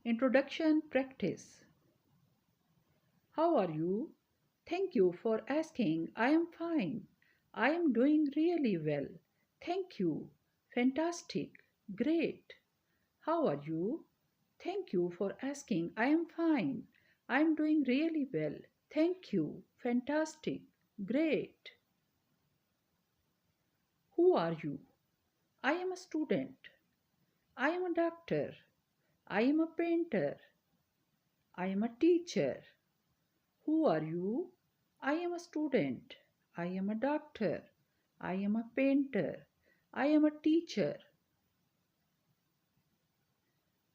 Introduction practice. How are you? Thank you for asking. I am fine. I am doing really well. Thank you. Fantastic. Great. How are you? Thank you for asking. I am fine. I am doing really well. Thank you. Fantastic. Great. Who are you? I am a student. I am a doctor. I am a painter. I am a teacher. Who are you? I am a student. I am a doctor. I am a painter. I am a teacher.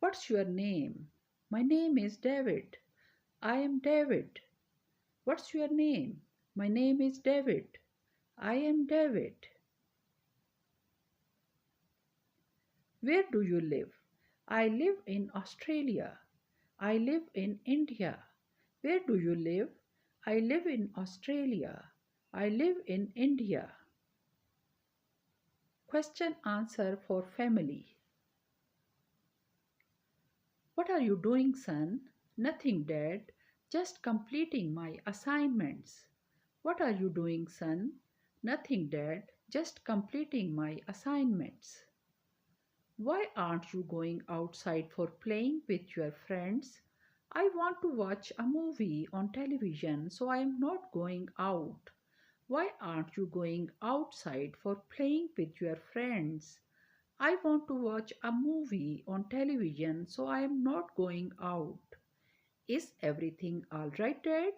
What's your name? My name is David. I am David. What's your name? My name is David. I am David. Where do you live? I live in Australia. I live in India. Where do you live? I live in Australia. I live in India. Question answer for family. What are you doing, son? Nothing, Dad. Just completing my assignments. What are you doing, son? Nothing, Dad. Just completing my assignments. Why aren't you going outside for playing with your friends? I want to watch a movie on television, so I am not going out. Why aren't you going outside for playing with your friends? I want to watch a movie on television, so I am not going out. Is everything all right, Dad?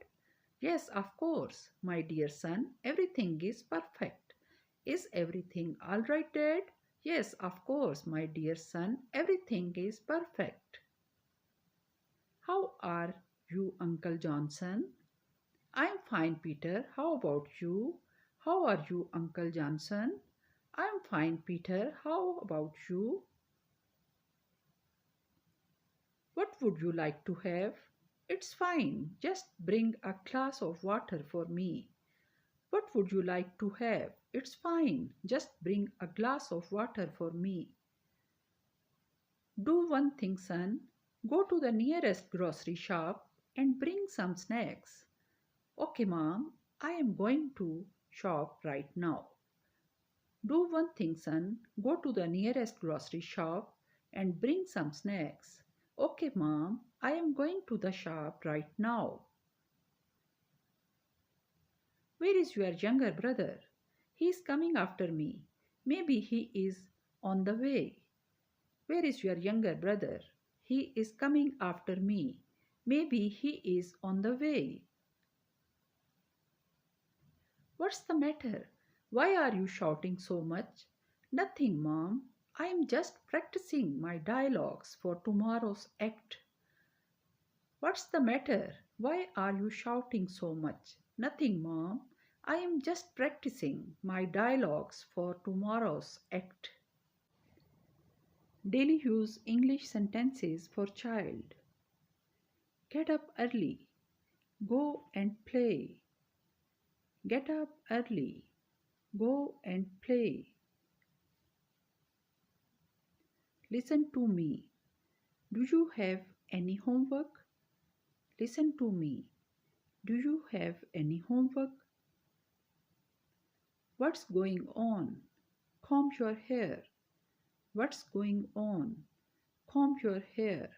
Yes, of course, my dear son. Everything is perfect. Is everything all right, Dad? Yes, of course, my dear son. Everything is perfect. How are you, Uncle Johnson? I'm fine, Peter. How about you? How are you, Uncle Johnson? I'm fine, Peter. How about you? What would you like to have? It's fine. Just bring a glass of water for me. What would you like to have? It's fine. Just bring a glass of water for me. Do one thing, son. Go to the nearest grocery shop and bring some snacks. Okay, Mom. I am going to shop right now. Do one thing, son. Go to the nearest grocery shop and bring some snacks. Okay, Mom. I am going to the shop right now. Where is your younger brother? He is coming after me. Maybe he is on the way. Where is your younger brother? He is coming after me. Maybe he is on the way. What's the matter? Why are you shouting so much? Nothing, Mom. I am just practicing my dialogues for tomorrow's act. What's the matter? Why are you shouting so much? Nothing, Mom. I am just practicing my dialogues for tomorrow's act. Daily use English sentences for child. Get up early. Go and play. Get up early. Go and play. Listen to me. Do you have any homework? Listen to me. Do you have any homework? What's going on? Comb your hair. What's going on? Comb your hair.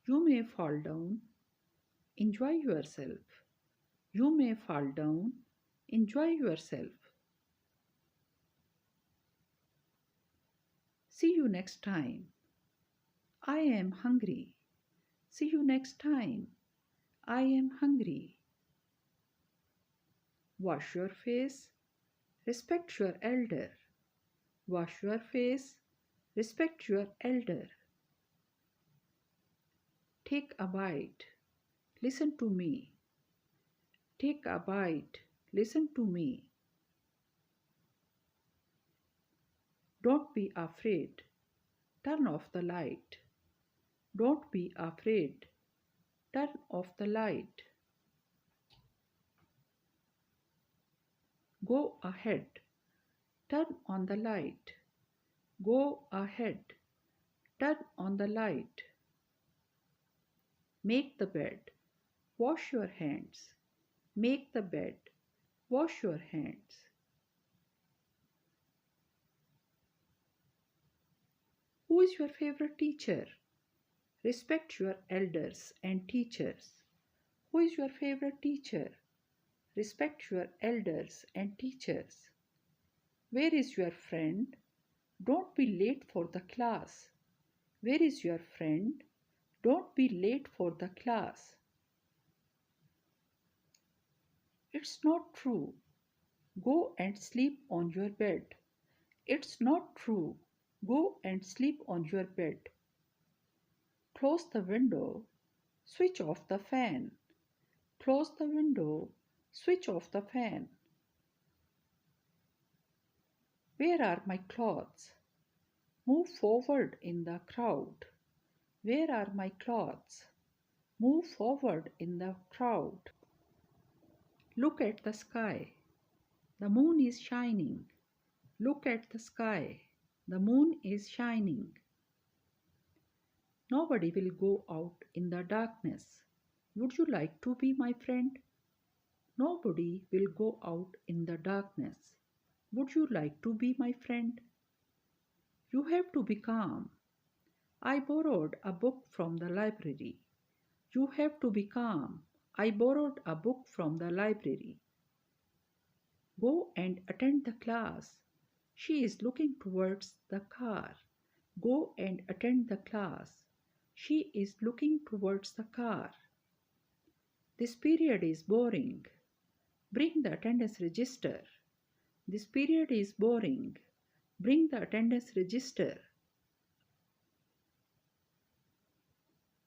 You may fall down. Enjoy yourself. You may fall down. Enjoy yourself. See you next time. I am hungry. See you next time. I am hungry. Wash your face. Respect your elder. Wash your face. Respect your elder. Take a bite. Listen to me. Take a bite. Listen to me. Don't be afraid. Turn off the light. Don't be afraid. Turn off the light. Go ahead. Turn on the light. Go ahead. Turn on the light. Make the bed. Wash your hands. Make the bed. Wash your hands. Who is your favorite teacher? Respect your elders and teachers. Who is your favorite teacher? Respect your elders and teachers. Where is your friend? Don't be late for the class. Where is your friend? Don't be late for the class. It's not true. Go and sleep on your bed. It's not true. Go and sleep on your bed. Close the window. Switch off the fan. Close the window. Switch off the fan. Where are my clothes? Move forward in the crowd. Where are my clothes? Move forward in the crowd. Look at the sky. The moon is shining. Look at the sky. The moon is shining. Nobody will go out in the darkness. Would you like to be my friend? Nobody will go out in the darkness. Would you like to be my friend? You have to be calm. I borrowed a book from the library. You have to be calm. I borrowed a book from the library. Go and attend the class. She is looking towards the car. Go and attend the class. She is looking towards the car. This period is boring. Bring the attendance register. This period is boring. Bring the attendance register.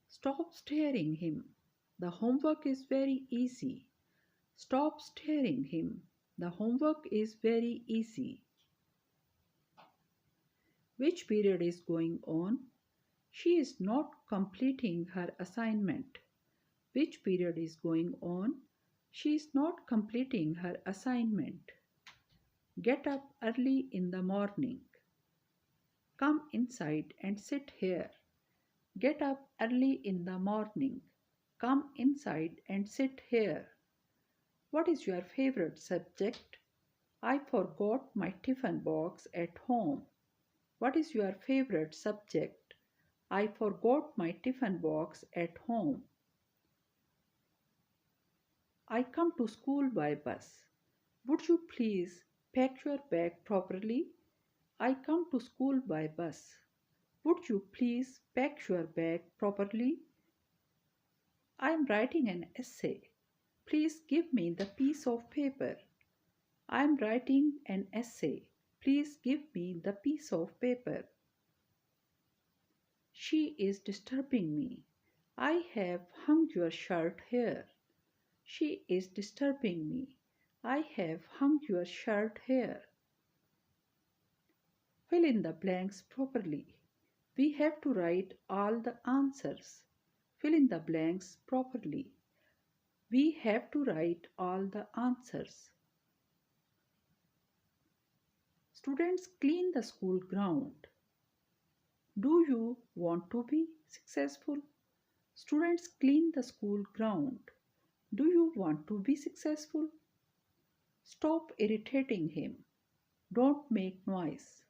Stop staring him. The homework is very easy. Stop staring him. The homework is very easy. Which period is going on? She is not completing her assignment. Which period is going on? She is not completing her assignment. Get up early in the morning. Come inside and sit here. Get up early in the morning. Come inside and sit here. What is your favorite subject? I forgot my tiffin box at home. What is your favorite subject? I forgot my tiffin box at home. I come to school by bus. Would you please pack your bag properly? I come to school by bus. Would you please pack your bag properly? I am writing an essay. Please give me the piece of paper. I am writing an essay. Please give me the piece of paper. She is disturbing me. I have hung your shirt here. She is disturbing me. I have hung your shirt here. Fill in the blanks properly. We have to write all the answers. Fill in the blanks properly. We have to write all the answers. Students clean the school ground. Do you want to be successful? Students clean the school ground. Do you want to be successful? Stop irritating him. Don't make noise.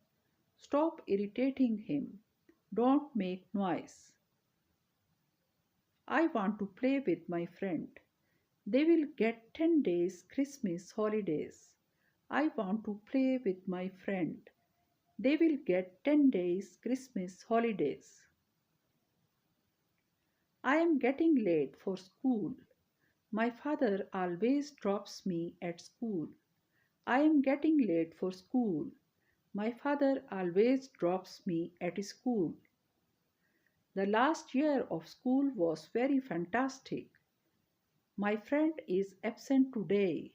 Stop irritating him. Don't make noise. I want to play with my friend. They will get 10 days Christmas holidays. I want to play with my friend. They will get 10 days Christmas holidays. I am getting late for school. My father always drops me at school. I am getting late for school. My father always drops me at school. The last year of school was very fantastic. My friend is absent today.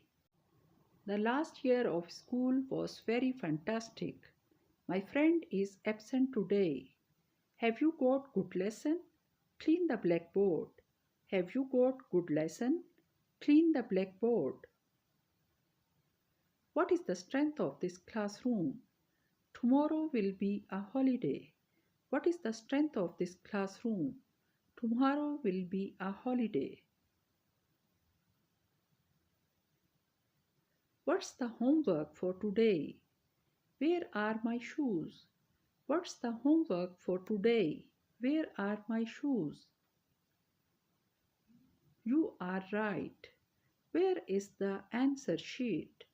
The last year of school was very fantastic. My friend is absent today. Have you got good lesson? Clean the blackboard. Have you got good lesson? Clean the blackboard. What is the strength of this classroom? Tomorrow will be a holiday. What is the strength of this classroom? Tomorrow will be a holiday. What's the homework for today? Where are my shoes? What's the homework for today? Where are my shoes? You are right. Where is the answer sheet?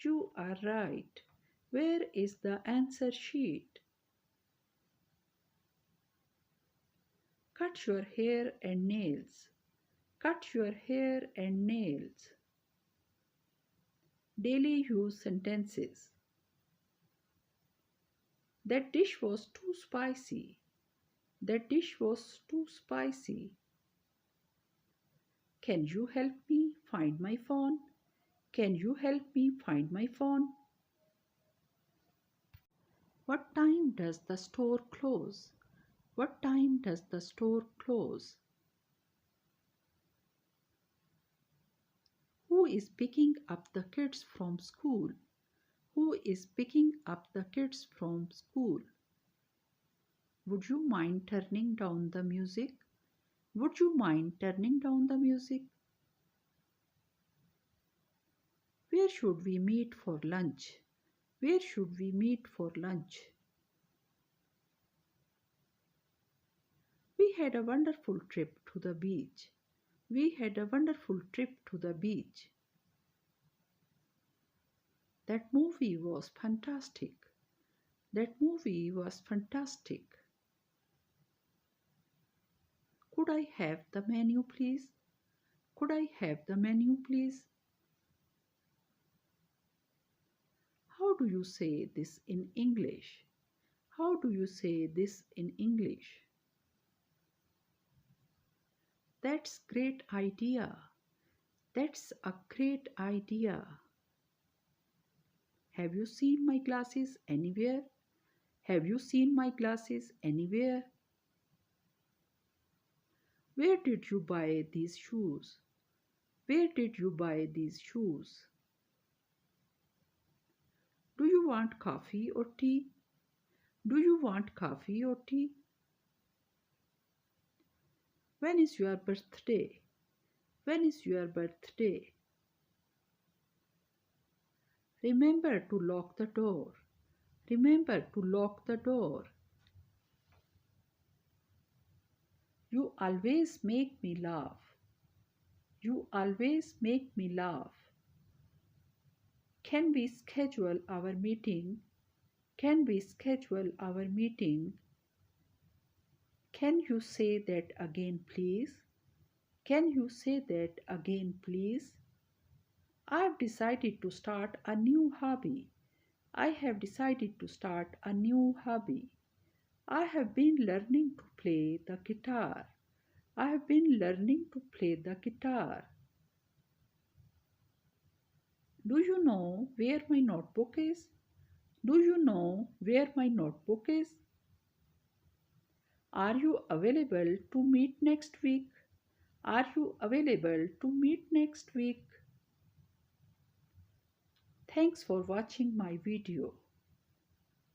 You are right. Where is the answer sheet? Cut your hair and nails. Cut your hair and nails. Daily use sentences. That dish was too spicy. That dish was too spicy. Can you help me find my phone? Can you help me find my phone? What time does the store close? What time does the store close? Who is picking up the kids from school? Who is picking up the kids from school? Would you mind turning down the music? Would you mind turning down the music? Where should we meet for lunch? Where should we meet for lunch? We had a wonderful trip to the beach. We had a wonderful trip to the beach. That movie was fantastic. That movie was fantastic. Could I have the menu, please? Could I have the menu, please? How do you say this in English? How do you say this in English? That's great idea. That's a great idea. Have you seen my glasses anywhere? Have you seen my glasses anywhere? Where did you buy these shoes? Where did you buy these shoes? Do you want coffee or tea? Do you want coffee or tea? When is your birthday? When is your birthday? Remember to lock the door. Remember to lock the door. You always make me laugh. You always make me laugh. Can we schedule our meeting? Can we schedule our meeting? Can you say that again, please? Can you say that again, please? I've decided to start a new hobby. I have decided to start a new hobby. I have been learning to play the guitar. I have been learning to play the guitar. Do you know where my notebook is? Do you know where my notebook is? Are you available to meet next week? Are you available to meet next week? Thanks for watching my video.